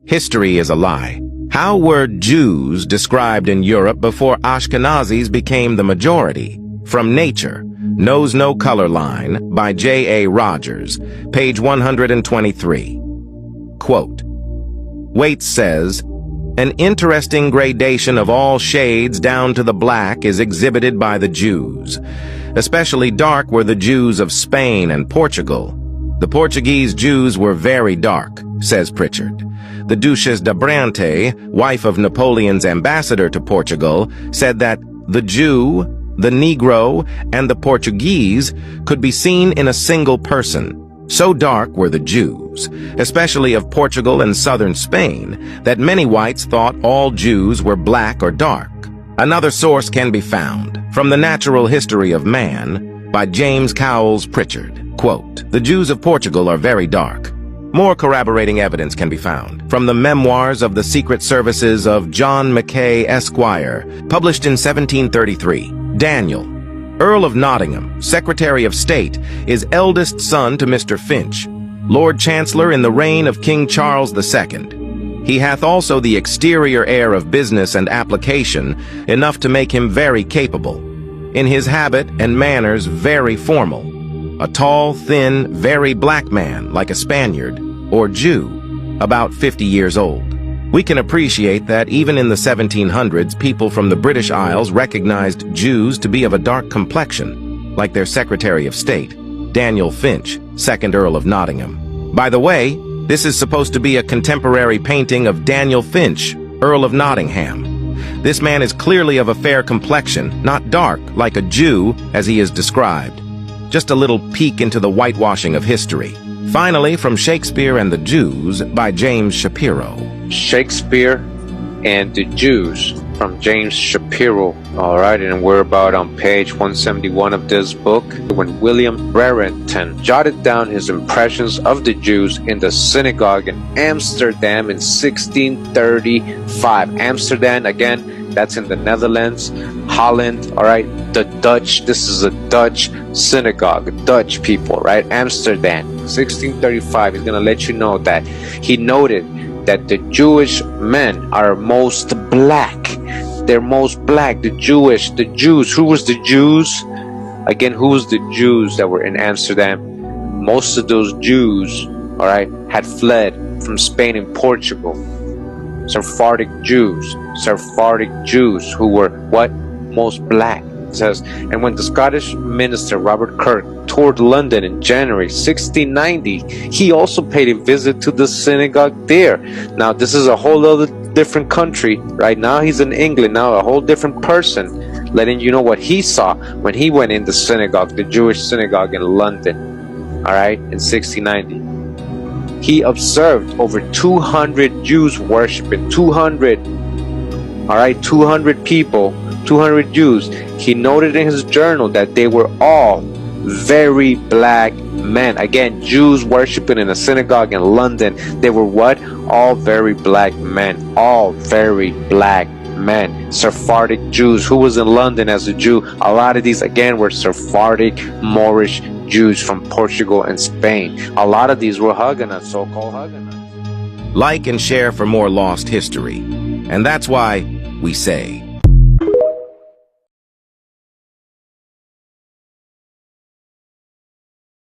History is a lie. How were Jews described in Europe before Ashkenazis became the majority? From Nature, Knows No Color Line by J. A. Rogers, page 123. Quote, Waite says, an interesting gradation of all shades down to the black is exhibited by the Jews. Especially dark were the Jews of Spain and Portugal. The Portuguese Jews were very dark, says Pritchard. The Duchesse d'Abrante, wife of Napoleon's ambassador to Portugal, said that the Jew, the Negro, and the Portuguese could be seen in a single person. So dark were the Jews, especially of Portugal and southern Spain, that many whites thought all Jews were black or dark. Another source can be found from The Natural History of Man by James Cowles Pritchard. Quote, the Jews of Portugal are very dark. More corroborating evidence can be found from the Memoirs of the Secret Services of John Mackay, Esquire, published in 1733. Daniel, Earl of Nottingham, Secretary of State, is eldest son to Mr. Finch, Lord Chancellor in the reign of King Charles II. He hath also the exterior air of business and application, enough to make him very capable. In his habit and manners very formal. A tall, thin, very black man, like a Spaniard, or Jew, about 50 years old. We can appreciate that even in the 1700s, people from the British Isles recognized Jews to be of a dark complexion, like their Secretary of State, Daniel Finch, 2nd Earl of Nottingham. By the way, this is supposed to be a contemporary painting of Daniel Finch, Earl of Nottingham. This man is clearly of a fair complexion, not dark, like a Jew, as he is described. Just a little peek into the whitewashing of history. Finally, from Shakespeare and the Jews by James Shapiro. Shakespeare and the Jews from James Shapiro. All right, and we're about on page 171 of this book. When William Brereton jotted down his impressions of the Jews in the synagogue in Amsterdam in 1635. Amsterdam, again, that's in the Netherlands, Holland, all right, the Dutch. This is a Dutch synagogue, Dutch people, right? Amsterdam, 1635. He's going to let you know that he noted that the Jewish men are most black. They're most black. The Jews. Who was the Jews? Again, who was the Jews that were in Amsterdam? Most of those Jews, all right, had fled from Spain and Portugal. Sephardic Jews who were what? Most black. It says, and when the Scottish minister Robert Kirk toured London in January 1690, he also paid a visit to the synagogue there. Now this is a whole other different country. Right now he's in England, now a whole different person, letting you know what he saw when he went in the synagogue, the Jewish synagogue in London, all right, in 1690. He observed over 200 Jews worshiping, 200, all right, 200 people, 200 Jews. He noted in his journal that they were all very black men. Again, Jews worshiping in a synagogue in London. They were what? All very black men. All very black men. Sephardic Jews. Who was in London as a Jew? A lot of these, again, were Sephardic Moorish Jews from Portugal and Spain. A lot of these were Huguenots, so-called Huguenots. Like and share for more lost history. And that's why we say,